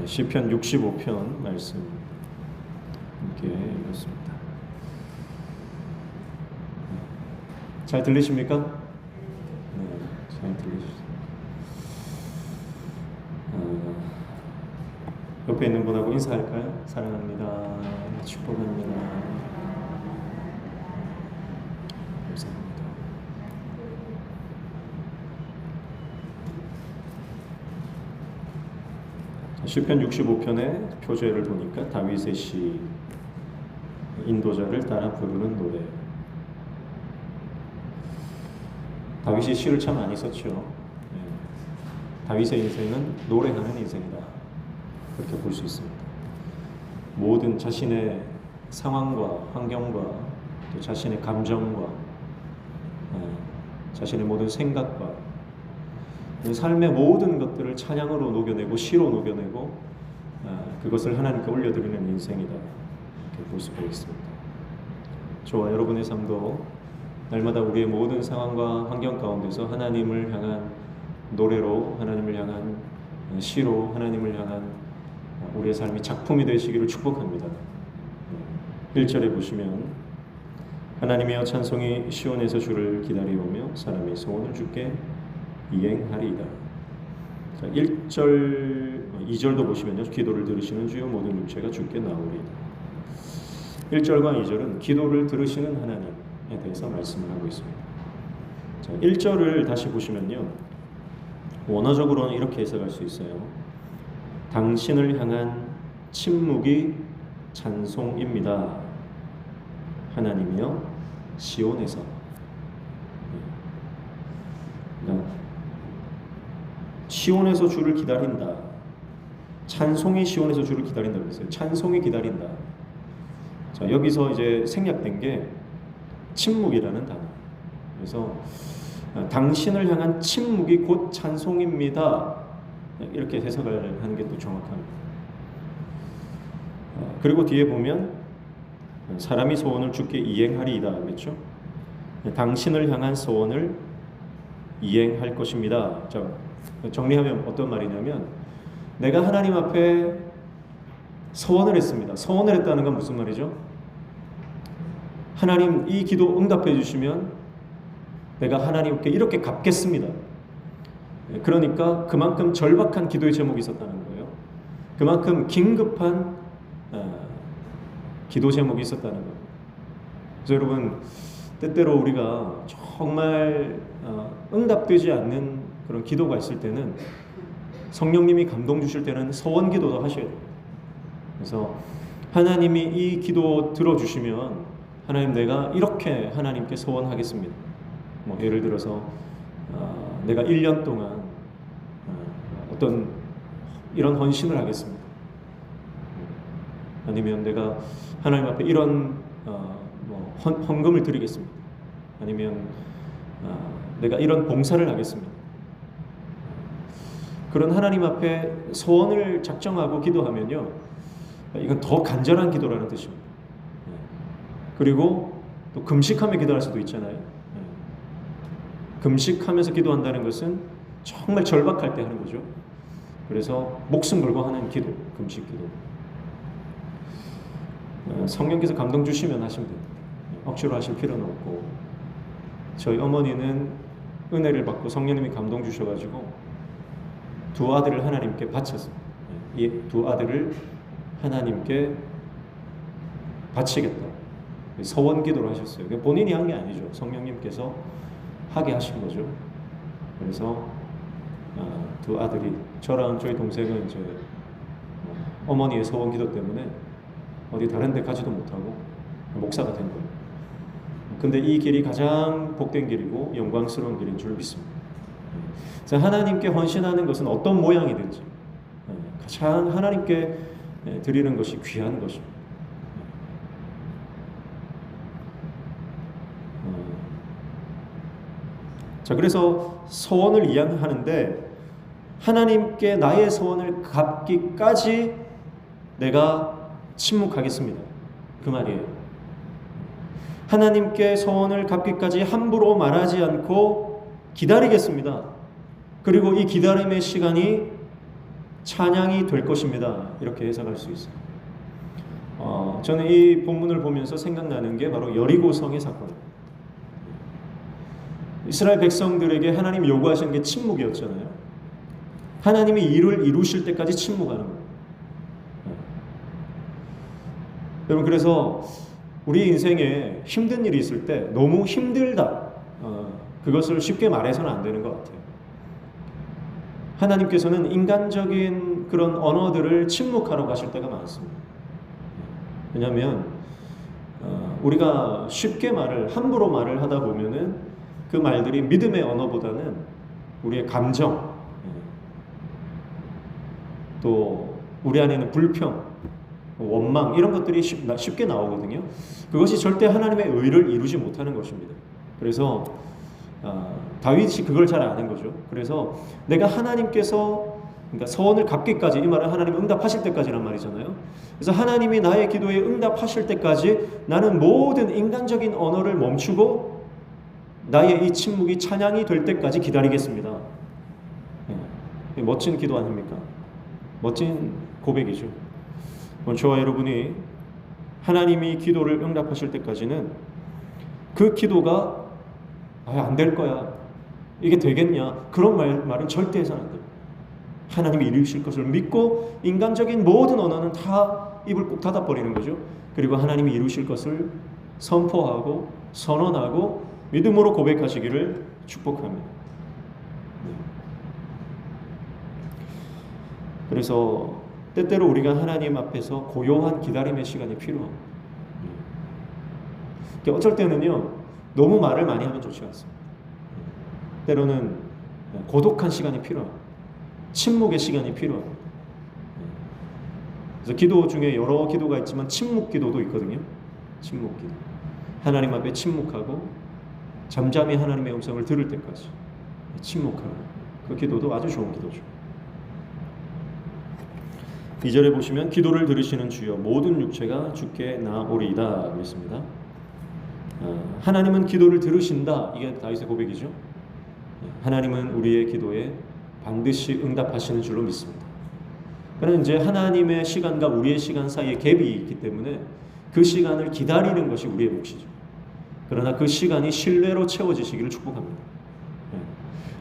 시편 65편 말씀 함께 읽었습니다. 잘 들리십니까? 네, 잘 들리시죠? 옆에 있는 분하고 인사할까요? 사랑합니다. 축복합니다. 감사합니다. 시편 65편의 표제를 보니까 다윗의 시, 인도자를 따라 부르는 노래. 다윗이 시를 참 많이 썼죠. 다윗의 인생은 노래하는 인생이다, 그렇게 볼 수 있습니다. 모든 자신의 상황과 환경과 또 자신의 감정과 자신의 모든 생각과 삶의 모든 것들을 찬양으로 녹여내고 시로 녹여내고 그것을 하나님께 올려드리는 인생이다, 이렇게 볼 수가 있습니다. 저와 여러분의 삶도 날마다 우리의 모든 상황과 환경 가운데서 하나님을 향한 노래로, 하나님을 향한 시로, 하나님을 향한 우리의 삶이 작품이 되시기를 축복합니다. 1절에 보시면 하나님이여 찬송이 시온에서 주를 기다리오며 사람의 소원을 주께 이행하리이다. 1절, 2절도 보시면요, 기도를 들으시는 주여 모든 육체가 주께 나오리이다. 1절과 2절은 기도를 들으시는 하나님에 대해서 말씀을 하고 있습니다. 1절을 다시 보시면요, 원어적으로는 이렇게 해석할 수 있어요. 당신을 향한 침묵이 찬송입니다. 하나님이여 시온에서. 그러니까 시온에서 주를 기다린다. 찬송이 시온에서 주를 기다린다 그랬어요. 찬송이 기다린다. 자, 여기서 이제 생략된 게 침묵이라는 단어. 그래서 당신을 향한 침묵이 곧 찬송입니다, 이렇게 해석을 하는 게 또 정확합니다. 그리고 뒤에 보면 사람이 소원을 주께 이행하리이다 그랬죠. 당신을 향한 소원을 이행할 것입니다. 자, 정리하면 어떤 말이냐면, 내가 하나님 앞에 소원을 했습니다. 소원을 했다는 건 무슨 말이죠? 하나님 이 기도 응답해 주시면 내가 하나님께 이렇게 갚겠습니다. 그러니까 그만큼 절박한 기도의 제목이 있었다는 거예요. 그만큼 긴급한 기도 제목이 있었다는 거예요. 그래서 여러분, 때때로 우리가 정말 응답되지 않는 그런 기도가 있을 때는, 성령님이 감동 주실 때는 소원 기도도 하셔야 돼요. 그래서 하나님이 이 기도 들어주시면 하나님 내가 이렇게 하나님께 소원하겠습니다. 뭐 예를 들어서 내가 1년 동안 어떤 이런 헌신을 하겠습니다. 아니면 내가 하나님 앞에 이런 헌금을 드리겠습니다. 아니면 내가 이런 봉사를 하겠습니다. 그런 하나님 앞에 소원을 작정하고 기도하면요, 이건 더 간절한 기도라는 뜻입니다. 그리고 또 금식하며 기도할 수도 있잖아요. 금식하면서 기도한다는 것은 정말 절박할 때 하는 거죠. 그래서 목숨 걸고 하는 기도, 금식 기도. 성령께서 감동 주시면 하시면 됩니다. 억지로 하실 필요는 없고, 저희 어머니는 은혜를 받고 성령님이 감동 주셔가지고 두 아들을 하나님께 바쳤습니다. 이 두 아들을 하나님께 바치겠다, 소원 기도를 하셨어요. 본인이 한 게 아니죠. 성령님께서 하게 하신 거죠. 그래서 두 아들이, 저랑 저희 동생은 이제 어머니의 소원 기도 때문에 어디 다른 데 가지도 못하고 목사가 된 거예요. 근데 이 길이 가장 복된 길이고 영광스러운 길인 줄 믿습니다. 그래서 하나님께 헌신하는 것은 어떤 모양이든지 가장 하나님께 드리는 것이 귀한 것입니다. 자, 그래서 소원을 이야기하는데, 하나님께 나의 소원을 갚기까지 내가 침묵하겠습니다, 그 말이에요. 하나님께 소원을 갚기까지 함부로 말하지 않고 기다리겠습니다. 그리고 이 기다림의 시간이 찬양이 될 것입니다. 이렇게 해석할 수 있어요. 저는 이 본문을 보면서 생각나는 게 바로 여리고성의 사건입니다. 이스라엘 백성들에게 하나님이 요구하시는 게 침묵이었잖아요. 하나님이 일을 이루실 때까지 침묵하는 거예요. 여러분, 그래서 우리 인생에 힘든 일이 있을 때 너무 힘들다, 그것을 쉽게 말해서는 안 되는 것 같아요. 하나님께서는 인간적인 그런 언어들을 침묵하라고 하실 때가 많습니다. 왜냐하면 우리가 쉽게 함부로 말을 하다 보면은 그 말들이 믿음의 언어보다는 우리의 감정, 또 우리 안에는 불평, 원망, 이런 것들이 쉽게 나오거든요. 그것이 절대 하나님의 의를 이루지 못하는 것입니다. 그래서 다윗이 그걸 잘 아는 거죠. 그래서 내가 하나님께서, 그러니까 서원을 갚기까지, 이 말은 하나님이 응답하실 때까지란 말이잖아요. 그래서 하나님이 나의 기도에 응답하실 때까지 나는 모든 인간적인 언어를 멈추고 나의 이 침묵이 찬양이 될 때까지 기다리겠습니다. 멋진 기도 아닙니까? 멋진 고백이죠. 저와 여러분이 하나님이 기도를 응답하실 때까지는 그 기도가 안 될 거야, 이게 되겠냐, 그런 말은 절대 해서는 안 돼요. 하나님이 이루실 것을 믿고 인간적인 모든 언어는 다 입을 꼭 닫아버리는 거죠. 그리고 하나님이 이루실 것을 선포하고 선언하고 믿음으로 고백하시기를 축복합니다. 그래서 때때로 우리가 하나님 앞에서 고요한 기다림의 시간이 필요합니다. 어쩔 때는요, 너무 말을 많이 하면 좋지 않습니다. 때로는 고독한 시간이 필요합니다. 침묵의 시간이 필요합니다. 그래서 기도 중에 여러 기도가 있지만 침묵 기도도 있거든요. 침묵 기도. 하나님 앞에 침묵하고 잠잠히 하나님의 음성을 들을 때까지 침묵하는 그 기도도 아주 좋은 기도죠. 2절에 보시면 기도를 들으시는 주여 모든 육체가 주께 나오리이다 그랬습니다. 하나님은 기도를 들으신다, 이게 다윗의 고백이죠. 하나님은 우리의 기도에 반드시 응답하시는 줄로 믿습니다. 그러나 이제 하나님의 시간과 우리의 시간 사이에 갭이 있기 때문에 그 시간을 기다리는 것이 우리의 몫이죠. 그러나 그 시간이 신뢰로 채워지시기를 축복합니다.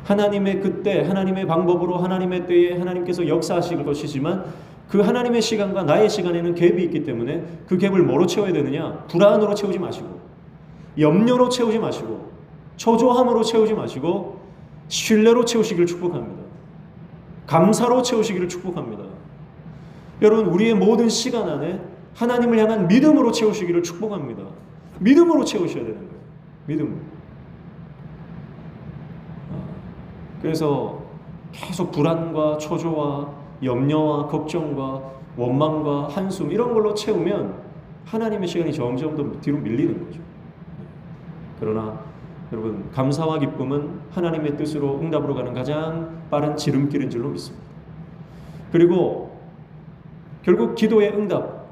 하나님의 그때, 하나님의 방법으로, 하나님의 때에 하나님께서 역사하실 것이지만 그 하나님의 시간과 나의 시간에는 갭이 있기 때문에 그 갭을 뭐로 채워야 되느냐? 불안으로 채우지 마시고, 염려로 채우지 마시고, 초조함으로 채우지 마시고 신뢰로 채우시기를 축복합니다. 감사로 채우시기를 축복합니다. 여러분, 우리의 모든 시간 안에 하나님을 향한 믿음으로 채우시기를 축복합니다. 믿음으로 채우셔야 되는 거예요. 믿음으로. 그래서 계속 불안과 초조와 염려와 걱정과 원망과 한숨 이런 걸로 채우면 하나님의 시간이 점점 더 뒤로 밀리는 거죠. 그러나 여러분, 감사와 기쁨은 하나님의 뜻으로 응답으로 가는 가장 빠른 지름길인 줄로 믿습니다. 그리고 결국 기도의 응답,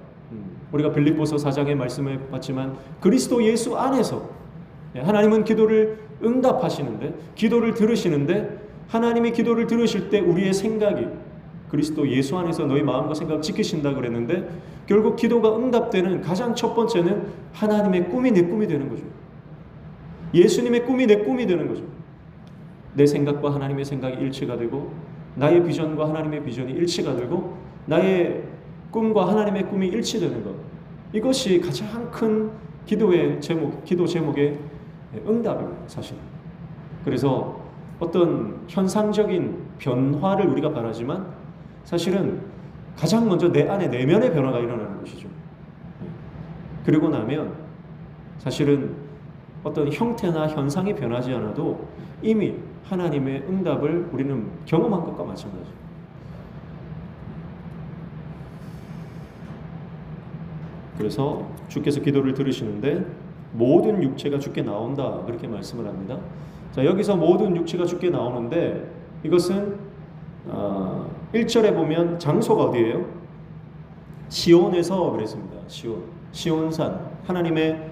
우리가 빌립보서 4장의 말씀을 봤지만 그리스도 예수 안에서 하나님은 기도를 응답하시는데, 기도를 들으시는데, 하나님이 기도를 들으실 때 우리의 생각이 그리스도 예수 안에서 너희 마음과 생각을 지키신다 그랬는데, 결국 기도가 응답되는 가장 첫 번째는 하나님의 꿈이 내 꿈이 되는 거죠. 예수님의 꿈이 내 꿈이 되는 거죠. 내 생각과 하나님의 생각이 일치가 되고, 나의 비전과 하나님의 비전이 일치가 되고, 나의 꿈과 하나님의 꿈이 일치되는 것, 이것이 가장 큰 기도 제목의 응답입니다, 사실. 그래서 어떤 현상적인 변화를 우리가 바라지만 사실은 가장 먼저 내 안에 내면의 변화가 일어나는 것이죠. 그리고 나면 사실은 어떤 형태나 현상이 변하지 않아도 이미 하나님의 응답을 우리는 경험한 것과 마찬가지입니다. 그래서 주께서 기도를 들으시는데 모든 육체가 주께 나온다, 그렇게 말씀을 합니다. 자, 여기서 모든 육체가 주께 나오는데 이것은 1절에 보면 장소가 어디예요? 시온에서 그랬습니다. 시온산, 하나님의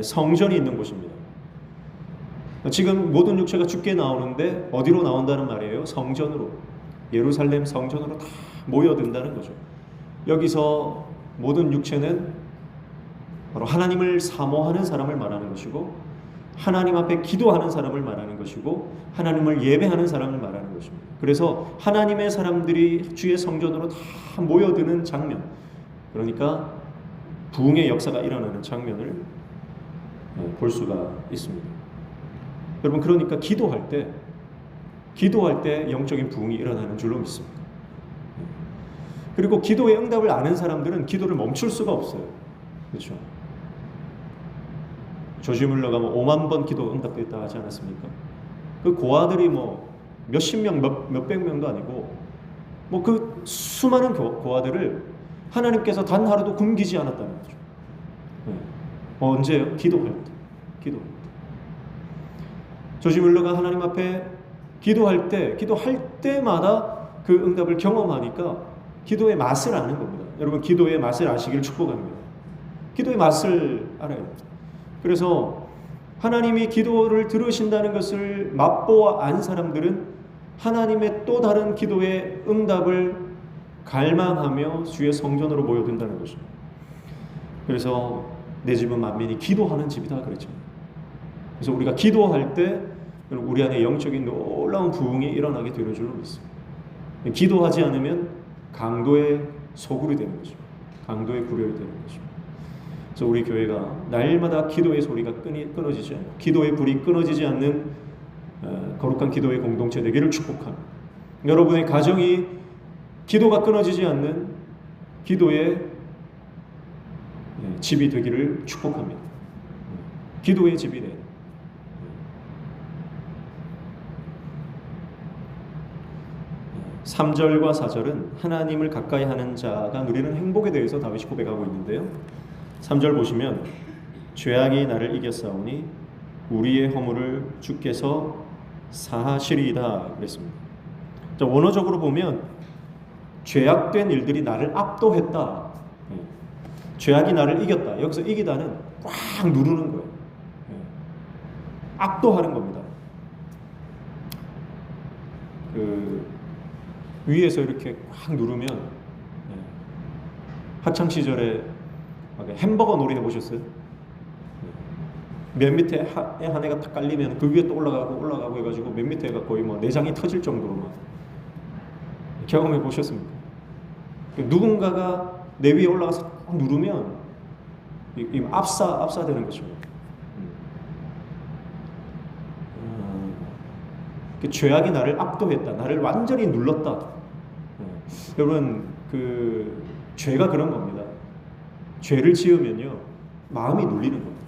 성전이 있는 곳입니다. 지금 모든 육체가 주께 나오는데 어디로 나온다는 말이에요? 성전으로. 예루살렘 성전으로 다 모여든다는 거죠. 여기서 모든 육체는 바로 하나님을 사모하는 사람을 말하는 것이고, 하나님 앞에 기도하는 사람을 말하는 것이고, 하나님을 예배하는 사람을 말하는 것입니다. 그래서 하나님의 사람들이 주의 성전으로 다 모여드는 장면, 그러니까 부흥의 역사가 일어나는 장면을 볼 수가 있습니다. 여러분, 그러니까 기도할 때 영적인 부흥이 일어나는 줄로 믿습니다. 그리고 기도의 응답을 아는 사람들은 기도를 멈출 수가 없어요. 그렇죠? 조지 뮬러가 5만 번 기도 응답됐다 하지 않았습니까? 그 고아들이 몇십 명, 몇백 명도 아니고 그 수많은 고아들을 하나님께서 단 하루도 굶기지 않았다는 거죠. 언제요? 기도할 때. 조지 뮬러가 하나님 앞에 기도할 때마다 그 응답을 경험하니까 기도의 맛을 아는 겁니다. 여러분, 기도의 맛을 아시기를 축복합니다. 기도의 맛을 알아야 됩니다. 그래서 하나님이 기도를 들으신다는 것을 맛보아 안 사람들은 하나님의 또 다른 기도의 응답을 갈망하며 주의 성전으로 모여든다는 것입니다. 그래서 내 집은 만민이 기도하는 집이다 그랬죠. 그래서 우리가 기도할 때 우리 안에 영적인 놀라운 부흥이 일어나게 되는 줄로 믿습니다. 기도하지 않으면 강도의 소굴이 되는 것입니다. 강도의 구렬이 되는 것입니다. 그래서 우리 교회가 날마다 기도의 소리가 끊어지지 않고 기도의 불이 끊어지지 않는 거룩한 기도의 공동체 되기를 축복합니다. 여러분의 가정이 기도가 끊어지지 않는 기도의 집이 되기를 축복합니다. 기도의 집이 되는 3절과 4절은 하나님을 가까이 하는 자가 누리는 행복에 대해서 다윗이 고백하고 있는데요. 3절 보시면 죄악이 나를 이겼사오니 우리의 허물을 주께서 사하시리이다 그랬습니다. 원어적으로 보면 죄악된 일들이 나를 압도했다. 죄악이 나를 이겼다. 여기서 이기다는 꽉 누르는 거예요. 압도하는 겁니다. 위에서 이렇게 꽉 누르면 학창 시절에 햄버거 놀이 해보셨어요? 맨 밑에 한 애가 탁 깔리면 그 위에 또 올라가고 해가지고 맨 밑에가 거의 내장이 터질 정도로 경험해 보셨습니까? 누군가가 내 위에 올라가서 딱 누르면 압사되는 거죠. 죄악이 나를 압도했다. 나를 완전히 눌렀다. 여러분, 죄가 그런 겁니다. 죄를 지으면요, 마음이 눌리는 겁니다.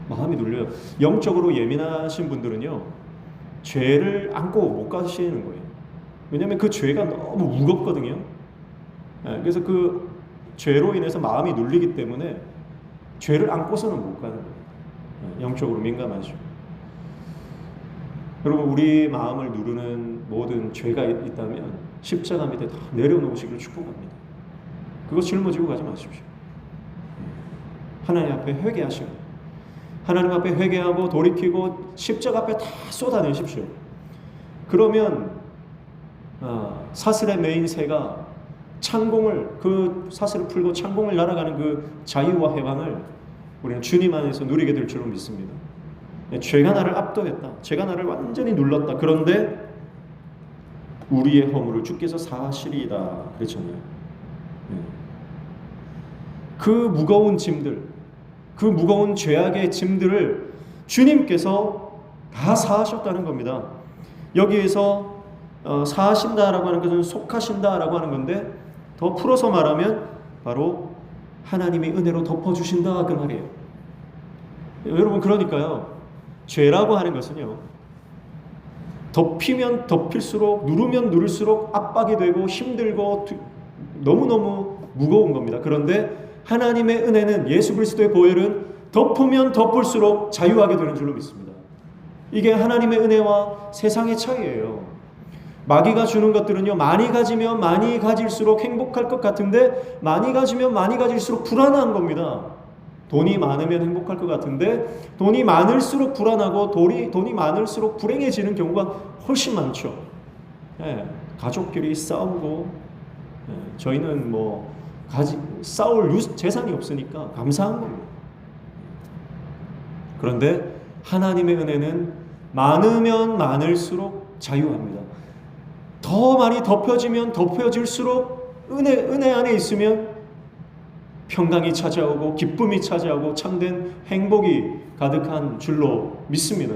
마음이 눌려요. 영적으로 예민하신 분들은요, 죄를 안고 못 가시는 거예요. 왜냐하면 그 죄가 너무 무겁거든요. 그래서 그 죄로 인해서 마음이 눌리기 때문에 죄를 안고서는 못 가는 거예요. 영적으로 민감하죠. 여러분, 우리 마음을 누르는 모든 죄가 있다면 십자가 밑에 다 내려놓으시기를 축복합니다. 그거 짊어지고 가지 마십시오. 하나님 앞에 회개하시고, 하나님 앞에 회개하고 돌이키고 십자가 앞에 다 쏟아내십시오. 그러면 사슬에 매인 새가 그 사슬을 풀고 창공을 날아가는 그 자유와 해방을 우리는 주님 안에서 누리게 될 줄로 믿습니다. 죄가 나를 압도했다. 죄가 나를 완전히 눌렀다. 그런데 우리의 허물을 주께서 사하시리이다 그랬잖아요. 그 무거운 짐들, 그 무거운 죄악의 짐들을 주님께서 다 사하셨다는 겁니다. 여기에서 사하신다라고 하는 것은 속하신다라고 하는 건데, 더 풀어서 말하면 바로 하나님이 은혜로 덮어주신다 그 말이에요. 여러분, 그러니까요, 죄라고 하는 것은요, 덮이면 덮일수록, 누르면 누를수록 압박이 되고 힘들고 너무너무 무거운 겁니다. 그런데 하나님의 은혜는, 예수 그리스도의 보혈은 덮으면 덮을수록 자유하게 되는 줄로 믿습니다. 이게 하나님의 은혜와 세상의 차이예요. 마귀가 주는 것들은요, 많이 가지면 많이 가질수록 행복할 것 같은데 많이 가지면 많이 가질수록 불안한 겁니다. 돈이 많으면 행복할 것 같은데 돈이 많을수록 불안하고 돈이 많을수록 불행해지는 경우가 훨씬 많죠. 가족끼리 싸우고, 저희는 뭐 싸울 재산이 없으니까 감사한 겁니다. 그런데 하나님의 은혜는 많으면 많을수록 자유합니다. 더 많이 덮여지면 덮여질수록 은혜 안에 있으면 평강이 찾아오고 기쁨이 찾아오고 참된 행복이 가득한 줄로 믿습니다.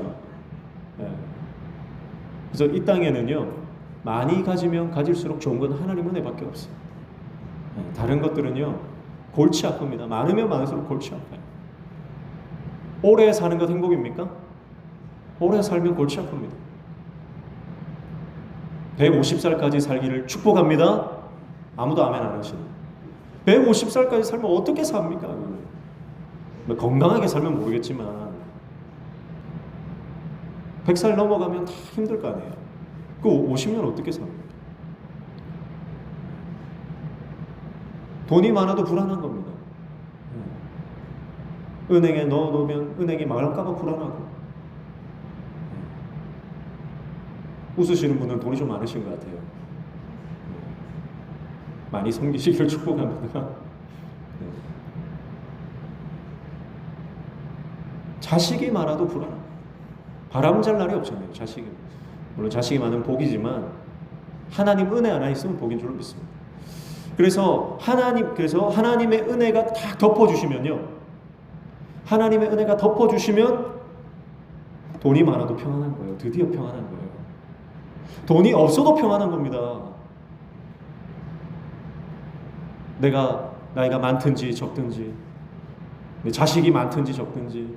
그래서 이 땅에는요, 많이 가지면 가질수록 좋은 건 하나님 은혜밖에 없어요. 다른 것들은요, 골치 아픕니다. 많으면 많을수록 골치 아파요. 오래 사는 것 행복입니까? 오래 살면 골치 아픕니다. 150살까지 살기를 축복합니다. 아무도 아멘 안 하시네. 150살까지 살면 어떻게 삽니까? 뭐 건강하게 살면 모르겠지만 100살 넘어가면 다 힘들 거 아니에요. 그 50년 어떻게 삽니까? 돈이 많아도 불안한 겁니다. 은행에 넣어놓으면 은행이 망할까봐 불안하고. 웃으시는 분은 돈이 좀 많으신 것 같아요. 많이 섬기시기를 축복합니다. 자식이 많아도 불안합니다. 바람잘 날이 없잖아요. 자식이. 물론 자식이 많으면 복이지만 하나님 은혜 하나 있으면 복인 줄로 믿습니다. 그래서 하나님의 은혜가 다 덮어주시면요, 하나님의 은혜가 덮어주시면 돈이 많아도 평안한 거예요. 드디어 평안한 거예요. 돈이 없어도 평안한 겁니다. 나이가 많든지 적든지, 내 자식이 많든지 적든지,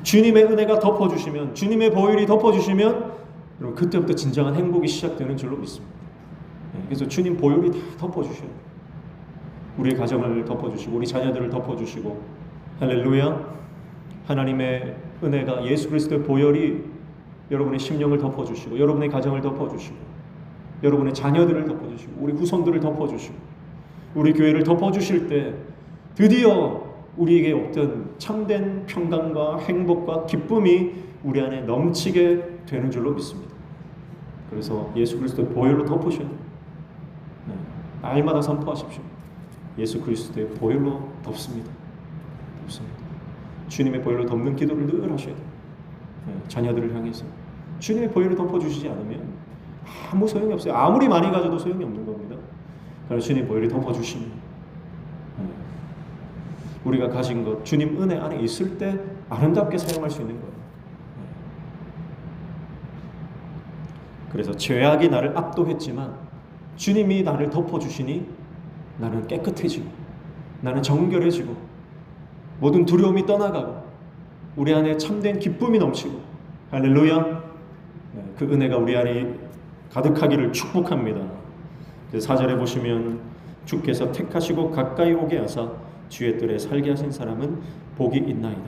주님의 은혜가 덮어주시면, 주님의 보혈이 덮어주시면, 여러분 그때부터 진정한 행복이 시작되는 줄로 믿습니다. 그래서 주님 보혈이 다 덮어주셔요. 우리 가정을 덮어주시고 우리 자녀들을 덮어주시고, 할렐루야. 하나님의 은혜가, 예수 그리스도의 보혈이 여러분의 심령을 덮어주시고 여러분의 가정을 덮어주시고 여러분의 자녀들을 덮어주시고 우리 후손들을 덮어주시고 우리 교회를 덮어주실 때 드디어 우리에게 없던 참된 평강과 행복과 기쁨이 우리 안에 넘치게 되는 줄로 믿습니다. 그래서 예수 그리스도의 보혈로 덮으셔야 돼요. 날마다 선포하십시오. 예수 그리스도의 보혈로 덮습니다. 주님의 보혈로 덮는 기도를 늘 하셔야 돼요. 자녀들을 향해서 주님의 보혈을 덮어주시지 않으면 아무 소용이 없어요. 아무리 많이 가져도 소용이 없는 겁니다. 그래서 주님의 보혈이 덮어주시면 우리가 가진 것, 주님 은혜 안에 있을 때 아름답게 사용할 수 있는 거예요. 그래서 죄악이 나를 압도했지만 주님이 나를 덮어주시니 나는 깨끗해지고 나는 정결해지고 모든 두려움이 떠나가고 우리 안에 참된 기쁨이 넘치고, 할렐루야. 그 은혜가 우리 안에 가득하기를 축복합니다. 4절에 보시면 주께서 택하시고 가까이 오게 하사 주의 뜰에 살게 하신 사람은 복이 있나이다.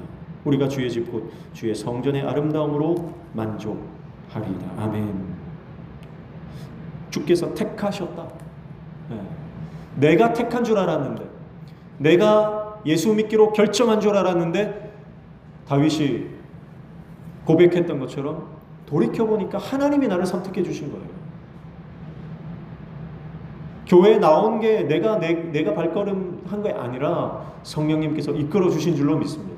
우리가 주의 집 곧 주의 성전의 아름다움으로 만족하리이다. 아멘. 주께서 택하셨다. 내가 택한 줄 알았는데, 내가 예수 믿기로 결정한 줄 알았는데, 다윗이 고백했던 것처럼 돌이켜보니까 하나님이 나를 선택해 주신 거예요. 교회에 나온 게 내가 발걸음 한 게 아니라 성령님께서 이끌어 주신 줄로 믿습니다.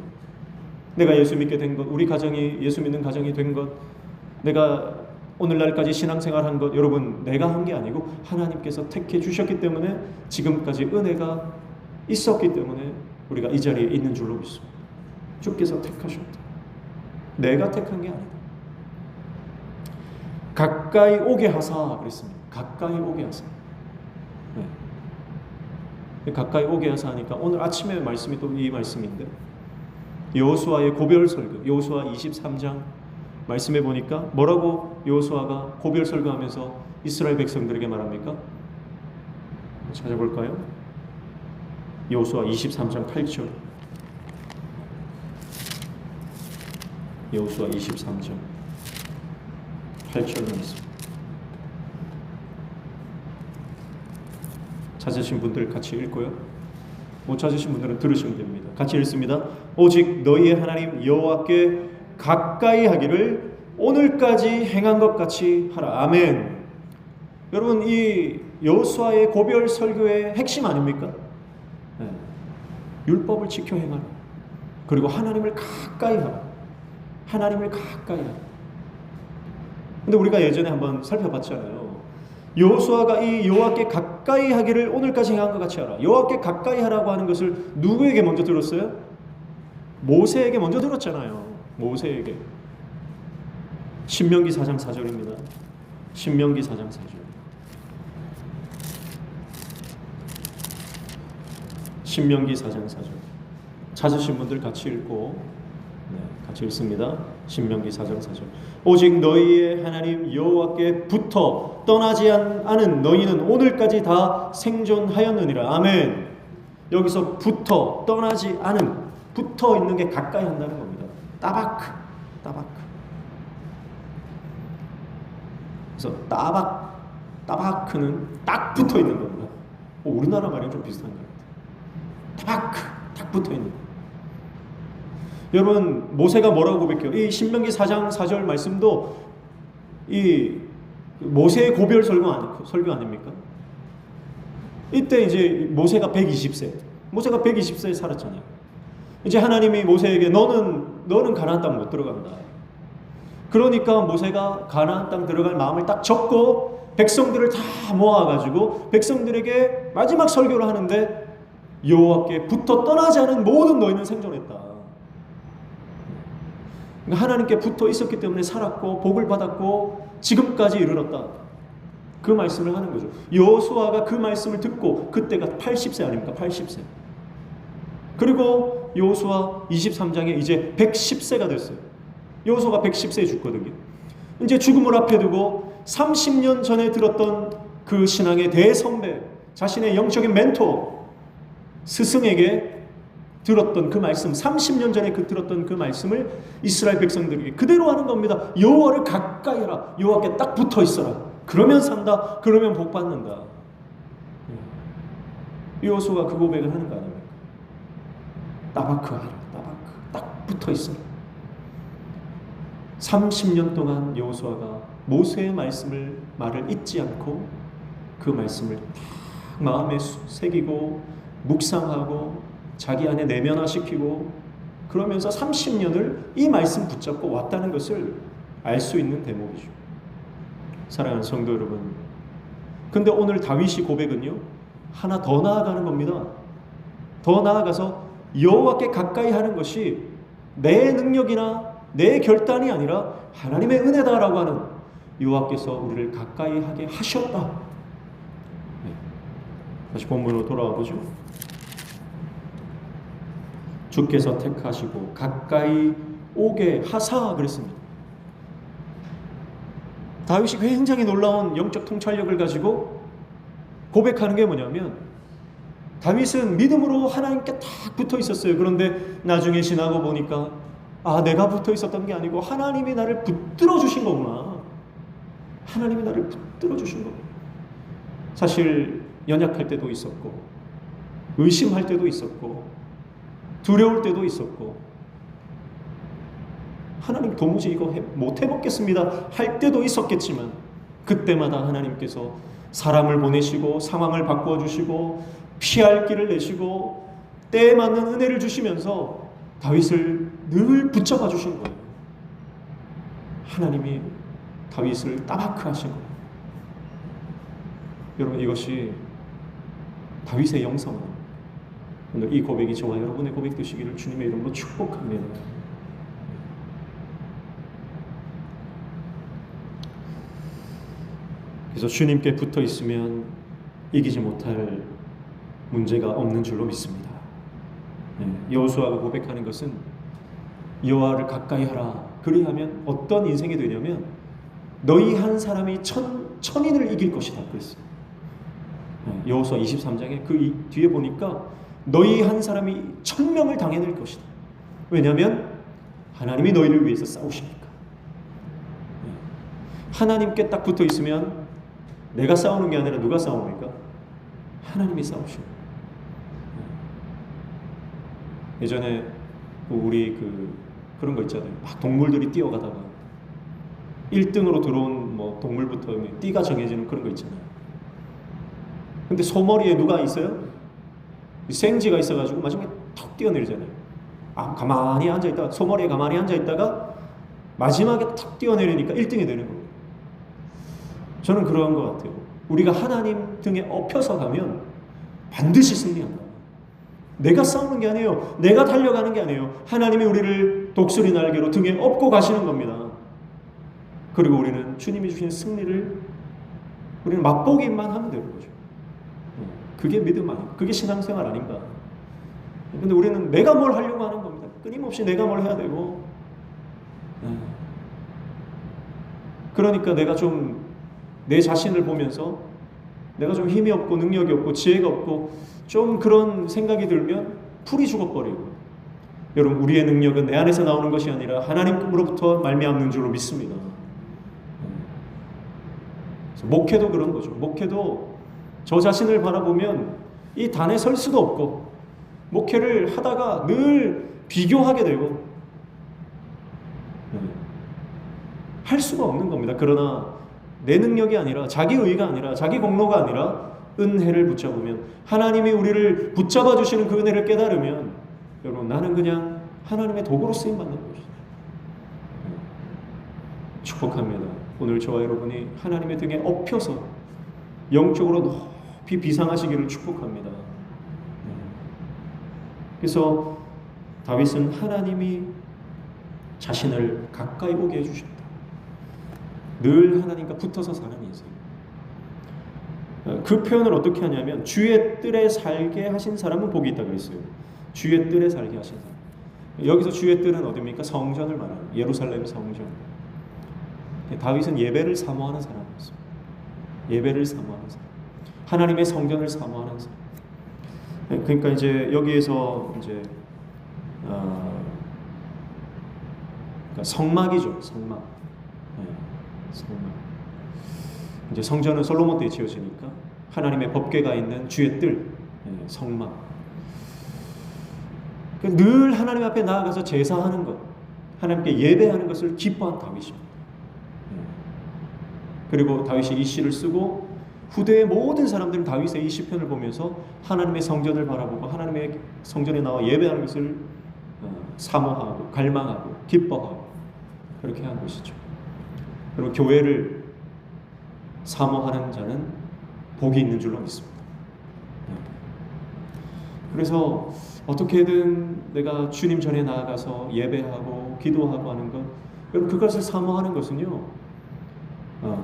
내가 예수 믿게 된 것, 우리 가정이 예수 믿는 가정이 된 것, 내가 오늘날까지 신앙생활 한 것, 여러분 내가 한 게 아니고 하나님께서 택해 주셨기 때문에 지금까지 은혜가 있었기 때문에 우리가 이 자리에 있는 줄로 믿습니다. 주께서 택하셨다. 내가 택한 게 아니다. 가까이 오게 하사 그랬습니다. 가까이 오게 하사. 가까이 오게 하사 하니까 오늘 아침에 말씀이 또 이 말씀인데, 여호수아의 고별 설교, 여호수아 23장 말씀해 보니까 뭐라고 여호수아가 고별 설교하면서 이스라엘 백성들에게 말합니까? 찾아볼까요? 여호수아 23장 8절. 여호수아 23장 8절 말씀. 찾으신 분들 같이 읽고요. 못 찾으신 분들은 들으시면 됩니다. 같이 읽습니다. 오직 너희의 하나님 여호와께 가까이 하기를 오늘까지 행한 것 같이 하라. 아멘. 여러분, 이 여호수아의 고별 설교의 핵심 아닙니까? 네. 율법을 지켜 행하라. 그리고 하나님을 가까이 하라. 하나님을 가까이 하라. 근데 우리가 예전에 한번 살펴봤잖아요. 여호수아가 이 여호와께 가까이 하기를 오늘까지 행한 것 같이 하라. 여호와께 가까이 하라고 하는 것을 누구에게 먼저 들었어요? 모세에게 먼저 들었잖아요. 모세에게. 신명기 4장 4절입니다. 신명기 4장 4절. 신명기 4장 4절. 찾으신 분들 같이 읽고, 같이 읽습니다. 신명기 4장 4절. 오직 너희의 하나님 여호와께 붙어 떠나지 않은 너희는 오늘까지 다 생존하였느니라. 아멘. 여기서 붙어 떠나지 않은, 붙어 있는 게 가까이 한다는 겁니다. 따바크. 그래서 따바크는 딱 붙어 있는 겁니다. 우리나라 말이랑 좀 비슷한 것 같아요. 따바크, 딱 붙어 있는 거. 여러분, 모세가 뭐라고 고백해요? 이 신명기 4장 4절 말씀도 이 모세의 고별 설교 아닙니까? 이때 이제 모세가 120세에 살았잖아요. 이제 하나님이 모세에게 너는 가나안 땅 못 들어간다. 그러니까 모세가 가나안 땅 들어갈 마음을 딱 접고 백성들을 다 모아가지고 백성들에게 마지막 설교를 하는데, 여호와께 붙어 떠나지 않은 모든 너희는 생존했다. 그러니까 하나님께 붙어 있었기 때문에 살았고 복을 받았고 지금까지 이르렀다. 그 말씀을 하는 거죠. 여호수아가 그 말씀을 듣고 그때가 80세 아닙니까? 80세. 그리고 여호수아 23장에 이제 110세가 됐어요. 여호수아가 110세에 죽거든요. 이제 죽음을 앞에 두고 30년 전에 들었던 그 신앙의 대선배, 자신의 영적인 멘토, 스승에게 들었던 그 말씀, 30년 전에 들었던 그 말씀을 이스라엘 백성들에게 그대로 하는 겁니다. 여호와를 가까이 하라. 여호와께 딱 붙어 있어라. 그러면 산다. 그러면 복 받는다. 여호수아가 그 고백을 하는 거 아닙니까? 따바크 하라. 따바크. 딱 붙어 있어라. 30년 동안 여호수아가 모세의 말을 잊지 않고 그 말씀을 딱 마음에 새기고 묵상하고 자기 안에 내면화시키고 그러면서 30년을 이 말씀 붙잡고 왔다는 것을 알 수 있는 대목이죠. 사랑하는 성도 여러분, 근데 오늘 다윗이 고백은요, 하나 더 나아가는 겁니다. 더 나아가서 여호와께 가까이 하는 것이 내 능력이나 내 결단이 아니라 하나님의 은혜다라고 하는, 여호와께서 우리를 가까이 하게 하셨다. 다시 본문으로 돌아와 보죠. 주께서 택하시고 가까이 오게 하사 그랬습니다. 다윗이 굉장히 놀라운 영적 통찰력을 가지고 고백하는 게 뭐냐면, 다윗은 믿음으로 하나님께 딱 붙어 있었어요. 그런데 나중에 지나고 보니까 내가 붙어 있었던 게 아니고 하나님이 나를 붙들어 주신 거구나. 하나님이 나를 붙들어 주신 거구나. 사실 연약할 때도 있었고 의심할 때도 있었고 두려울 때도 있었고 하나님 도무지 이거 못 해먹겠습니다 할 때도 있었겠지만, 그때마다 하나님께서 사람을 보내시고 상황을 바꾸어 주시고 피할 길을 내시고 때에 맞는 은혜를 주시면서 다윗을 늘 붙잡아 주신 거예요. 하나님이 다윗을 따바크 하신 거예요. 여러분, 이것이 다윗의 영성입니다. 오늘 이 고백이 저와 여러분의 고백 되시기를 주님의 이름으로 축복합니다. 그래서 주님께 붙어 있으면 이기지 못할 문제가 없는 줄로 믿습니다. 여호수아가 고백하는 것은 여호와를 가까이 하라. 그리하면 어떤 인생이 되냐면 너희 한 사람이 천인을 이길 것이다 그랬어요. 여호수아 23장에 그 뒤에 보니까 너희 한 사람이 1000명을 당해낼 것이다. 왜냐하면 하나님이 너희를 위해서 싸우시니까. 하나님께 딱 붙어 있으면 내가 싸우는 게 아니라 누가 싸웁니까? 하나님이 싸우시고. 예전에 우리 그런 거 있잖아요. 막 동물들이 뛰어가다가 1등으로 들어온 뭐 동물부터 띠가 정해지는 그런 거 있잖아요. 근데 소머리에 누가 있어요? 생쥐가 있어가지고 마지막에 턱 뛰어내리잖아요. 가만히 앉아있다가, 소머리에 가만히 앉아있다가 마지막에 턱 뛰어내리니까 1등이 되는 거예요. 저는 그러한 것 같아요. 우리가 하나님 등에 엎혀서 가면 반드시 승리한다. 내가 싸우는 게 아니에요. 내가 달려가는 게 아니에요. 하나님이 우리를 독수리 날개로 등에 업고 가시는 겁니다. 그리고 우리는 주님이 주신 승리를 우리는 맛보기만 하면 되는 거죠. 그게 믿음 아닌가? 그게 신앙생활 아닌가? 근데 우리는 내가 뭘 하려고 하는 겁니다. 끊임없이 내가 뭘 해야 되고, 그러니까 내가 좀 내 자신을 보면서 내가 좀 힘이 없고 능력이 없고 지혜가 없고 좀 그런 생각이 들면 풀이 죽어버리고, 여러분 우리의 능력은 내 안에서 나오는 것이 아니라 하나님으로부터 말미암는 줄로 믿습니다. 목회도 그런 거죠. 목회도 저 자신을 바라보면 이 단에 설 수도 없고, 목회를 하다가 늘 비교하게 되고 할 수가 없는 겁니다. 그러나 내 능력이 아니라, 자기 의가 아니라, 자기 공로가 아니라 은혜를 붙잡으면, 하나님이 우리를 붙잡아 주시는 그 은혜를 깨달으면, 여러분 나는 그냥 하나님의 도구로 쓰임 받는 것이죠. 축복합니다. 오늘 저와 여러분이 하나님의 등에 엎혀서 영적으로 높이 비상하시기를 축복합니다. 그래서 다윗은 하나님이 자신을 가까이 오게 해주셨다. 늘 하나님과 붙어서 사는 인생. 그 표현을 어떻게 하냐면, 주의 뜰에 살게 하신 사람은 복이 있다 그랬어요. 주의 뜰에 살게 하신 사람. 여기서 주의 뜰은 어디입니까? 성전을 말하는, 예루살렘 성전. 다윗은 예배를 사모하는 사람이었습니다. 예배를 사모하는 사람. 하나님의 성전을 사모하는 사람. 그러니까 이제 여기에서 이제 그러니까 성막이죠. 성막. 성막. 이제 성전은 솔로몬 때 지어지니까 하나님의 법궤가 있는 주의 뜰, 성막. 늘 하나님 앞에 나아가서 제사하는 것, 하나님께 예배하는 것을 기뻐한 다윗입니다. 그리고 다윗이 이 시를 쓰고 후대의 모든 사람들은 다윗의 이 시편을 보면서 하나님의 성전을 바라보고 하나님의 성전에 나와 예배하는 것을 사모하고 갈망하고 기뻐하고 그렇게 한 것이죠. 그리고 교회를 사모하는 자는 복이 있는 줄로 믿습니다. 그래서 어떻게든 내가 주님 전에 나아가서 예배하고 기도하고 하는 것, 여러분 그것을 사모하는 것은요,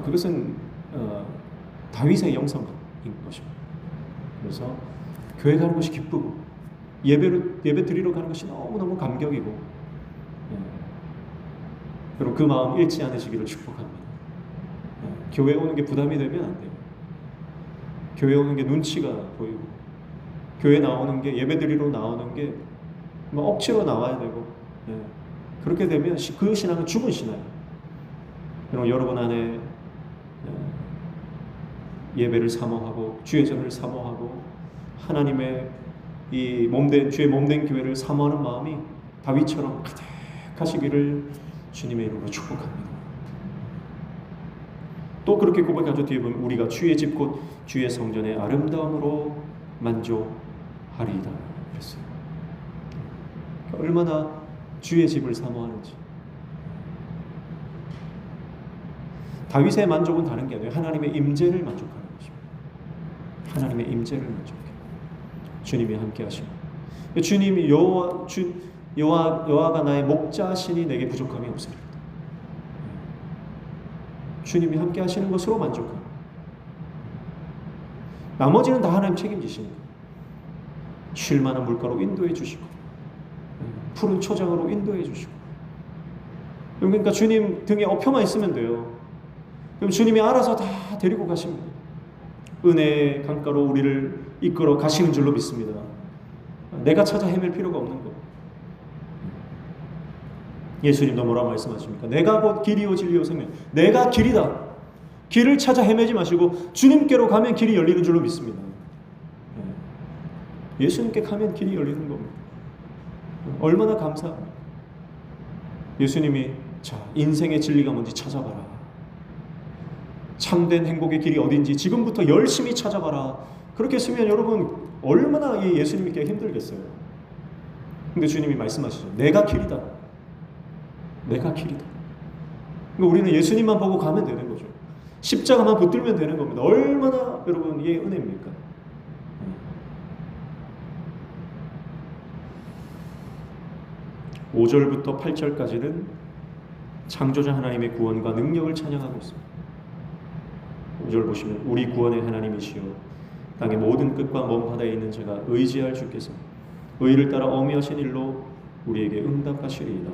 그것은 다윗의 영성인 것입니다. 그래서 교회 가는 것이 기쁘고 예배 드리러 가는 것이 너무너무 감격이고, 그리고 그 마음 잃지 않으시기를 축복합니다. 교회 오는 게 부담이 되면 안 돼요. 교회 오는 게 눈치가 보이고, 교회 나오는 게, 예배 드리러 나오는 게 뭐 억지로 나와야 되고, 그렇게 되면 그 신앙은 죽은 신앙이에요. 그럼 여러분 안에 예배를 사모하고 주의 전을 사모하고 하나님의 이 몸된 주의 몸된 교회를 사모하는 마음이 다윗처럼 가득하시기를 주님의 이름으로 축복합니다. 또 그렇게 고백하죠. 뒤에 보면 우리가 주의 집 곧 주의 성전의 아름다움으로 만족하리이다 그랬어요. 얼마나 주의 집을 사모하는지. 다윗의 만족은 다른 게 아니에요. 하나님의 임재를 만족하는 것입니다. 하나님의 임재를 만족해요. 주님이 함께 하시고, 주님이 여호와가 나의 목자시니 내게 부족함이 없으리로다. 주님이 함께 하시는 것으로 만족합니다. 나머지는 다 하나님 책임지시니까. 쉴 만한 물가로 인도해 주시고, 푸른 초장으로 인도해 주시고. 그러니까 주님 등에 엎혀만 있으면 돼요. 그럼 주님이 알아서 다 데리고 가십니다. 은혜의 강가로 우리를 이끌어 가시는 줄로 믿습니다. 내가 찾아 헤맬 필요가 없는 것. 예수님도 뭐라고 말씀하십니까? 내가 곧 길이요 진리요 생명. 내가 길이다. 길을 찾아 헤매지 마시고 주님께로 가면 길이 열리는 줄로 믿습니다. 예수님께 가면 길이 열리는 겁니다. 얼마나 감사합니까? 예수님이 자, 인생의 진리가 뭔지 찾아봐라. 참된 행복의 길이 어딘지 지금부터 열심히 찾아봐라. 그렇게 했으면 여러분 얼마나 이 예수님 믿기가 힘들겠어요. 근데 주님이 말씀하시죠. 내가 길이다. 내가 길이다. 그러니까 우리는 예수님만 보고 가면 되는 거죠. 십자가만 붙들면 되는 겁니다. 얼마나 여러분 이게 은혜입니까? 5절부터 8절까지는 창조자 하나님의 구원과 능력을 찬양하고 있습니다. 5절 보시면 우리 구원의 하나님이시여 땅의 모든 끝과 먼 바다에 있는 자가 의지할 주께서 의를 따라 어미하신 일로 우리에게 응답하시리이다.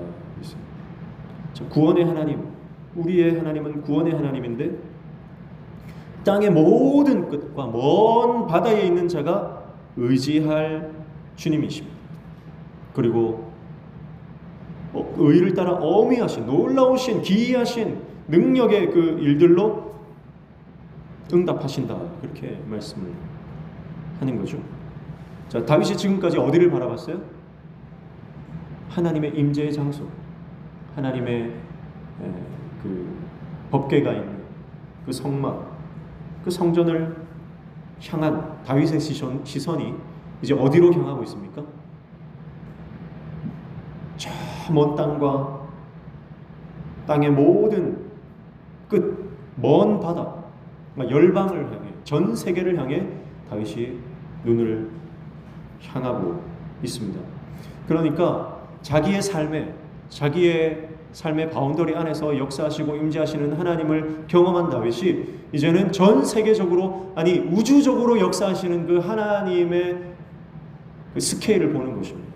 자, 구원의 하나님, 우리의 하나님은 구원의 하나님인데 땅의 모든 끝과 먼 바다에 있는 자가 의지할 주님이십니다. 그리고 의를 따라 어미하신 놀라우신 기이하신 능력의 그 일들로 응답하신다. 그렇게 말씀을 하는 거죠. 자, 다윗이 지금까지 어디를 바라봤어요? 하나님의 임재의 장소, 하나님의 그 법궤가 있는 그 성막, 그 성전을 향한 다윗의 시선이 이제 어디로 향하고 있습니까? 저 먼 땅과 땅의 모든 끝, 먼 바다, 열방을 향해, 전 세계를 향해 다윗이 눈을 향하고 있습니다. 그러니까 자기의 삶의 바운더리 안에서 역사하시고 임재하시는 하나님을 경험한 다윗이 이제는 전 세계적으로, 아니 우주적으로 역사하시는 그 하나님의 그 스케일을 보는 것입니다.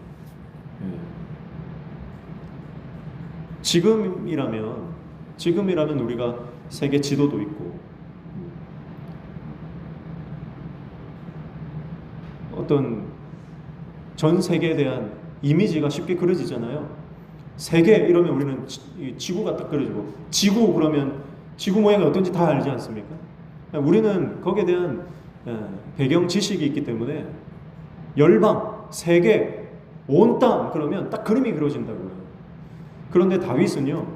지금이라면 우리가 세계 지도도 있고 어떤 전 세계에 대한 이미지가 쉽게 그려지잖아요. 세계 이러면 우리는 지구가 딱 그려지고, 지구 그러면 지구 모양이 어떤지 다 알지 않습니까? 우리는 거기에 대한 배경 지식이 있기 때문에 열방, 세계, 온 땅 그러면 딱 그림이 그려진다고요. 그런데 다윗은요,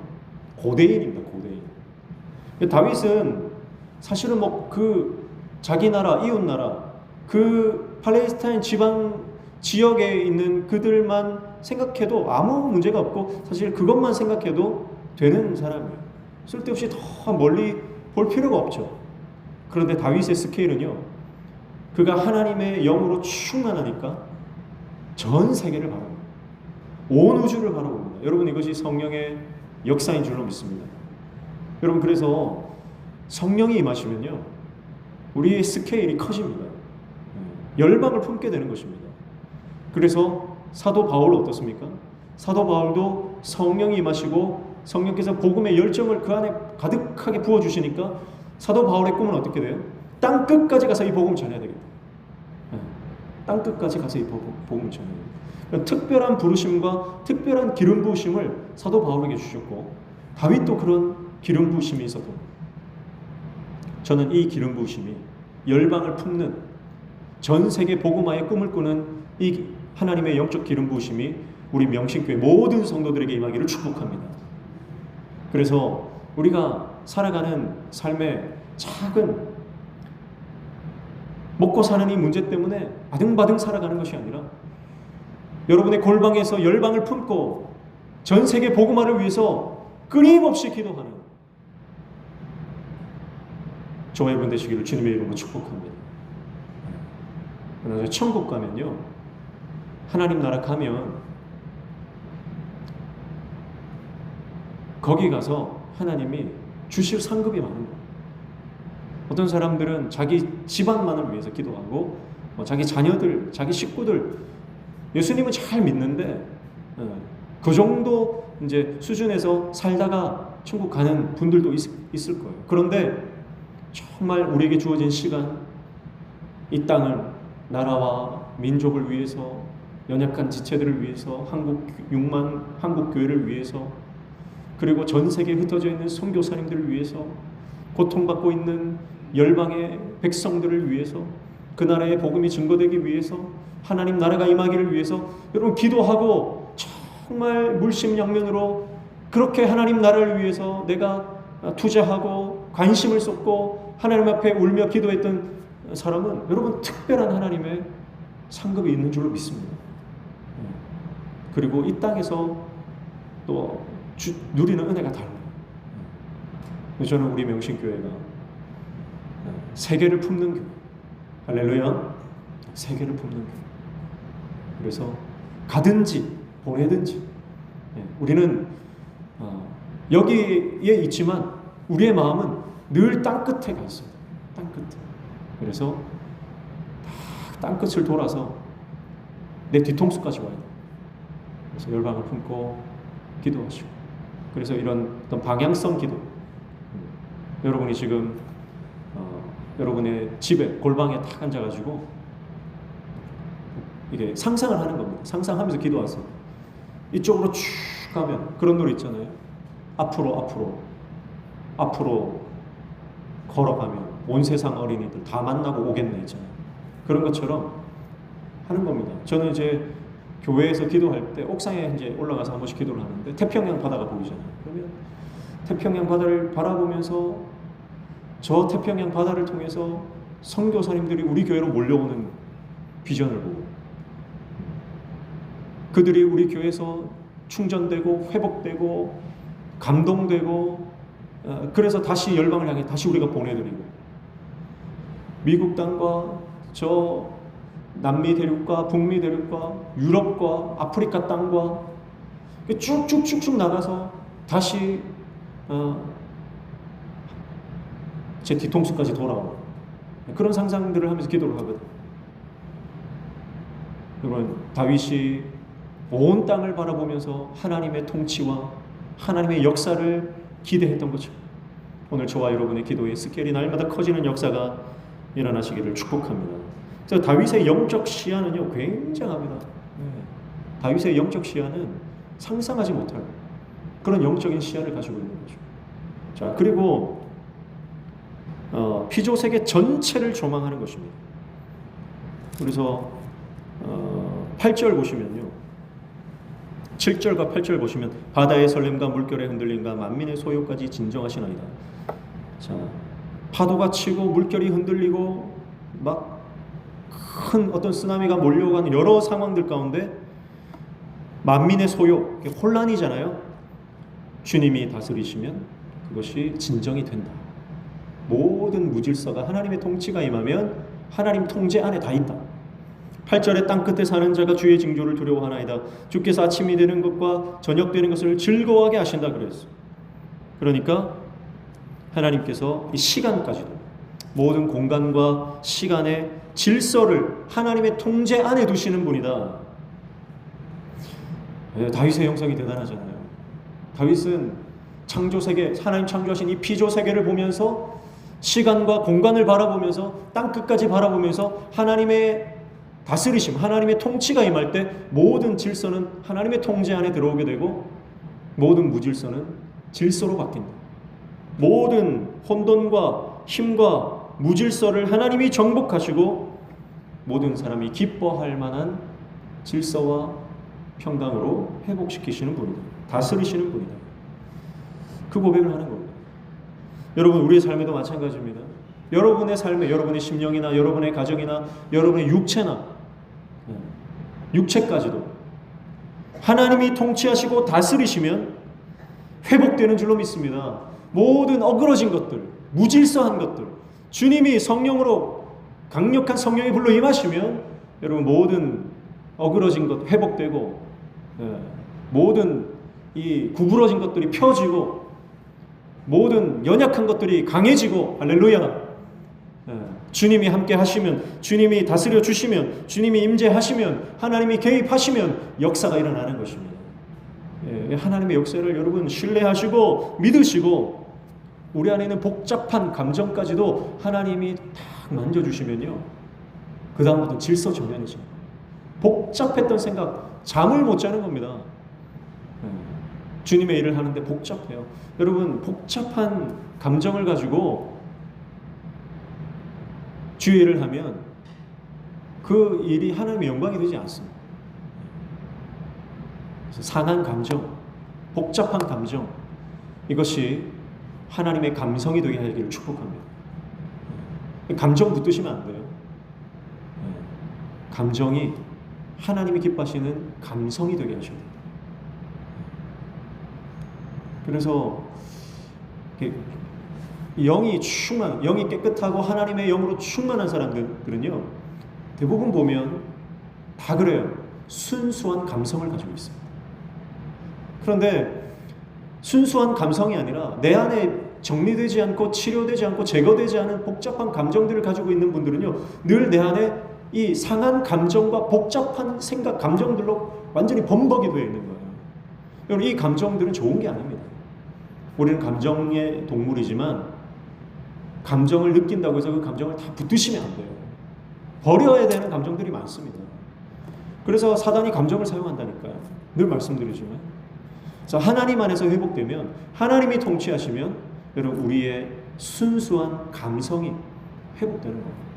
고대인입니다. 고대인. 다윗은 사실은 그 자기 나라, 이웃 나라, 그 팔레스타인 지역에 있는 그들만 생각해도 아무 문제가 없고, 사실 그것만 생각해도 되는 사람이에요. 쓸데없이 더 멀리 볼 필요가 없죠. 그런데 다윗의 스케일은요, 그가 하나님의 영으로 충만하니까 전 세계를 바라봅니다. 온 우주를 바라봅니다. 여러분, 이것이 성령의 역사인 줄로 믿습니다. 여러분, 그래서 성령이 임하시면요, 우리의 스케일이 커집니다. 열방을 품게 되는 것입니다. 그래서 사도 바울은 어떻습니까? 사도 바울도 성령이 임하시고 성령께서 복음의 열정을 그 안에 가득하게 부어주시니까 사도 바울의 꿈은 어떻게 돼요? 땅 끝까지 가서 이 복음을 전해야 되겠다. 땅 끝까지 가서 이 복음을 전해야 되겠다. 특별한 부르심과 특별한 기름 부으심을 사도 바울에게 주셨고, 다윗도 그런 기름 부으심이 있어도, 저는 이 기름 부으심이 열방을 품는, 전 세계 복음화의 꿈을 꾸는 이 하나님의 영적 기름 부으심이 우리 명신교회 모든 성도들에게 임하기를 축복합니다. 그래서 우리가 살아가는 삶의 작은 먹고 사는 이 문제 때문에 아등바등 살아가는 것이 아니라, 여러분의 골방에서 열방을 품고 전 세계 복음화를 위해서 끊임없이 기도하는 저와 여러분 되시기를 주님의 이름으로 축복합니다. 그러나 천국 가면요, 하나님 나라 가면 거기 가서 하나님이 주실 상급이 많은 거예요. 어떤 사람들은 자기 집안만을 위해서 기도하고, 자기 자녀들, 자기 식구들, 예수님은 잘 믿는데 그 정도 이제 수준에서 살다가 천국 가는 분들도 있을 거예요. 그런데 정말 우리에게 주어진 시간, 이 땅을, 나라와 민족을 위해서, 연약한 지체들을 위해서, 한국 교회를 위해서, 그리고 전 세계에 흩어져 있는 선교사님들을 위해서, 고통받고 있는 열방의 백성들을 위해서, 그 나라의 복음이 증거되기 위해서, 하나님 나라가 임하기를 위해서 여러분 기도하고 정말 물심양면으로 그렇게 하나님 나라를 위해서 내가 투자하고 관심을 쏟고 하나님 앞에 울며 기도했던 사람은 여러분 특별한 하나님의 상급이 있는 줄로 믿습니다. 그리고 이 땅에서 또 누리는 은혜가 달라요. 저는 우리 명신교회가 세계를 품는 교회, 할렐루야, 세계를 품는 교회. 그래서 가든지 보내든지 우리는 여기에 있지만 우리의 마음은 늘 땅끝에 가 있습니다. 땅끝에. 그래서 땅끝을 돌아서 내 뒤통수까지 와야 돼요. 그래서 열방을 품고 기도하시고, 그래서 이런 어떤 방향성 기도, 여러분이 지금 여러분의 집에 골방에 딱 앉아가지고 이게 상상을 하는 겁니다. 상상하면서 기도하세요. 이쪽으로 쭉 가면 그런 노래 있잖아요. 앞으로 걸어가면 온 세상 어린이들 다 만나고 오겠네 있잖아요. 그런 것처럼 하는 겁니다. 저는 이제 교회에서 기도할 때 옥상에 이제 올라가서 한 번씩 기도를 하는데 태평양 바다가 보이잖아요. 그러면 태평양 바다를 바라보면서 저 태평양 바다를 통해서 선교사님들이 우리 교회로 몰려오는 비전을 보고, 그들이 우리 교회에서 충전되고 회복되고 감동되고, 그래서 다시 열방을 향해 다시 우리가 보내드리고, 미국 땅과 저 남미 대륙과 북미 대륙과 유럽과 아프리카 땅과 쭉쭉쭉쭉 나가서 다시 제 뒤통수까지 돌아오는 그런 상상들을 하면서 기도를 하거든요. 여러분, 다윗이 온 땅을 바라보면서 하나님의 통치와 하나님의 역사를 기대했던 거죠. 오늘 저와 여러분의 기도의 스케일이 날마다 커지는 역사가 일어나시기를 축복합니다. 그래서 다윗의 영적 시야는요 굉장합니다. 다윗의 영적 시야는 상상하지 못할 그런 영적인 시야를 가지고 있는 거죠. 자, 그리고 피조 세계 전체를 조망하는 것입니다. 그래서 8절 보시면요, 7절과 8절 보시면 바다의 설렘과 물결의 흔들림과 만민의 소요까지 진정하시나이다. 자, 파도가 치고 물결이 흔들리고 막 큰 어떤 쓰나미가 몰려가는 여러 상황들 가운데 만민의 소요, 혼란이잖아요. 주님이 다스리시면 그것이 진정이 된다. 모든 무질서가 하나님의 통치가 임하면 하나님 통제 안에 다 있다. 8절에 땅끝에 사는 자가 주의 징조를 두려워하나이다. 주께서 아침이 되는 것과 저녁 되는 것을 즐거워하게 하신다 그랬어요. 그러니까 하나님께서 이 시간까지도 모든 공간과 시간의 질서를 하나님의 통제 안에 두시는 분이다. 다윗의 영성이 대단하잖아요. 다윗은 창조세계, 하나님 창조하신 이 피조세계를 보면서 시간과 공간을 바라보면서 땅끝까지 바라보면서 하나님의 다스리심, 하나님의 통치가 임할 때 모든 질서는 하나님의 통제 안에 들어오게 되고 모든 무질서는 질서로 바뀐다. 모든 혼돈과 힘과 무질서를 하나님이 정복하시고 모든 사람이 기뻐할 만한 질서와 평강으로 회복시키시는 분이다. 다스리시는 분이다. 그 고백을 하는 겁니다. 여러분, 우리의 삶에도 마찬가지입니다. 여러분의 삶에, 여러분의 심령이나 여러분의 가정이나 여러분의 육체까지도 하나님이 통치하시고 다스리시면 회복되는 줄로 믿습니다. 모든 어그러진 것들, 무질서한 것들, 주님이 성령으로 강력한 성령이 불러 임하시면 여러분 모든 어그러진 것 회복되고, 모든 이 구부러진 것들이 펴지고 모든 연약한 것들이 강해지고, 할렐루야. 주님이 함께 하시면, 주님이 다스려 주시면, 주님이 임재하시면, 하나님이 개입하시면 역사가 일어나는 것입니다. 하나님의 역사를 여러분 신뢰하시고 믿으시고, 우리 안에 있는 복잡한 감정까지도 하나님이 딱 만져주시면요, 그 다음부터 질서 정연해져요. 복잡했던 생각, 잠을 못 자는 겁니다. 주님의 일을 하는데 복잡해요. 여러분, 복잡한 감정을 가지고 주의 일을 하면 그 일이 하나님의 영광이 되지 않습니다. 그래서 상한 감정, 복잡한 감정, 이것이 하나님의 감성이 되게 하기를 축복합니다. 감정 붙드시면 안 돼요. 감정이 하나님이 기뻐하시는 감성이 되게 하셔야 돼요. 그래서 영이 깨끗하고 하나님의 영으로 충만한 사람들은요, 대부분 보면 다 그래요. 순수한 감성을 가지고 있습니다. 그런데 순수한 감성이 아니라 내 안에 정리되지 않고 치료되지 않고 제거되지 않은 복잡한 감정들을 가지고 있는 분들은요, 늘 내 안에 이 상한 감정과 복잡한 생각, 감정들로 완전히 범벅이 되어 있는 거예요. 여러분, 이 감정들은 좋은 게 아닙니다. 우리는 감정의 동물이지만 감정을 느낀다고 해서 그 감정을 다 붙드시면 안 돼요. 버려야 되는 감정들이 많습니다. 그래서 사단이 감정을 사용한다니까요. 늘 말씀드리지만. 그래서 하나님 안에서 회복되면, 하나님이 통치하시면 여러분, 우리의 순수한 감성이 회복되는 겁니다.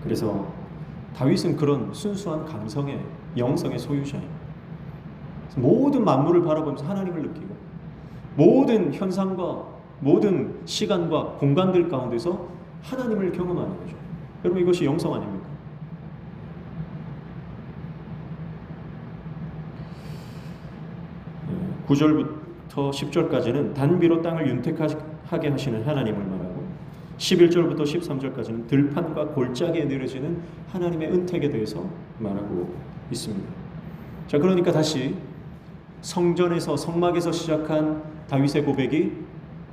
그래서 다윗은 그런 순수한 감성의 영성의 소유자입니다. 모든 만물을 바라보면서 하나님을 느끼고, 모든 현상과 모든 시간과 공간들 가운데서 하나님을 경험하는 거죠. 여러분, 이것이 영성 아닙니까? 9절부터 10절까지는 단비로 땅을 윤택하게 하시는 하나님을 말하고, 11절부터 13절까지는 들판과 골짜기에 내려지는 하나님의 은택에 대해서 말하고 있습니다. 자, 그러니까 다시 성전에서, 성막에서 시작한 다윗의 고백이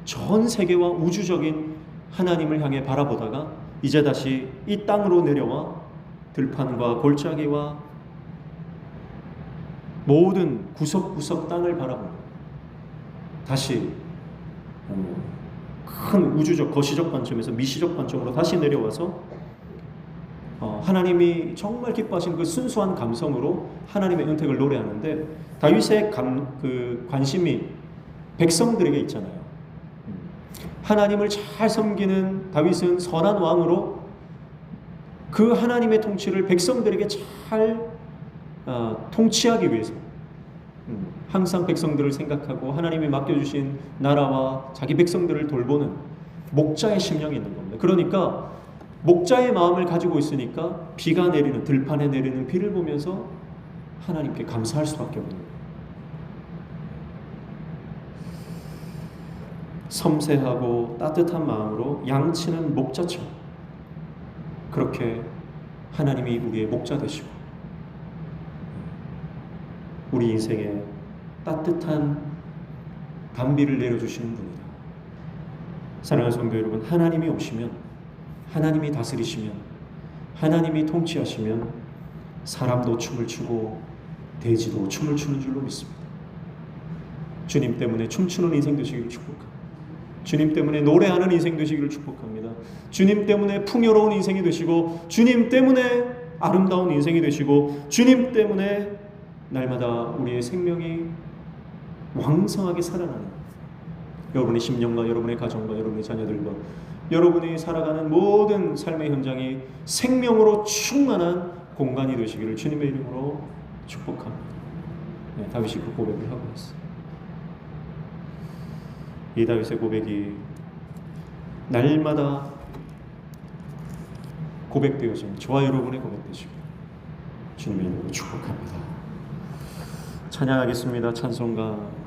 전 세계와 우주적인 하나님을 향해 바라보다가 이제 다시 이 땅으로 내려와 들판과 골짜기와 모든 구석구석 땅을 바라봅니다. 다시 큰 우주적, 거시적 관점에서 미시적 관점으로 다시 내려와서 하나님이 정말 기뻐하시는 그 순수한 감성으로 하나님의 은택을 노래하는데, 다윗의 관심이 백성들에게 있잖아요. 하나님을 잘 섬기는 다윗은 선한 왕으로 그 하나님의 통치를 백성들에게 잘 통치하기 위해서 항상 백성들을 생각하고 하나님이 맡겨주신 나라와 자기 백성들을 돌보는 목자의 심령이 있는 겁니다. 그러니까 목자의 마음을 가지고 있으니까 비가 내리는, 들판에 내리는 비를 보면서 하나님께 감사할 수밖에 없는 거예요. 섬세하고 따뜻한 마음으로 양치는 목자처럼 그렇게 하나님이 우리의 목자 되시고 우리 인생에 따뜻한 단비를 내려주시는 분이다. 사랑하는 성도 여러분, 하나님이 오시면, 하나님이 다스리시면, 하나님이 통치하시면 사람도 춤을 추고 돼지도 춤을 추는 줄로 믿습니다. 주님 때문에 춤추는 인생 되시기를 축복합니다. 주님 때문에 노래하는 인생 되시기를 축복합니다. 주님 때문에 풍요로운 인생이 되시고, 주님 때문에 아름다운 인생이 되시고, 주님 때문에 날마다 우리의 생명이 왕성하게 살아나는, 여러분의 심령과 여러분의 가정과 여러분의 자녀들과 여러분이 살아가는 모든 삶의 현장이 생명으로 충만한 공간이 되시기를 주님의 이름으로 축복합니다. 네, 다윗이 그 고백을 하고 있어요. 이 다윗의 고백이 날마다 고백되어진 저와 여러분의 고백 되시고 주님의 이름으로 축복합니다. 찬양하겠습니다. 찬송가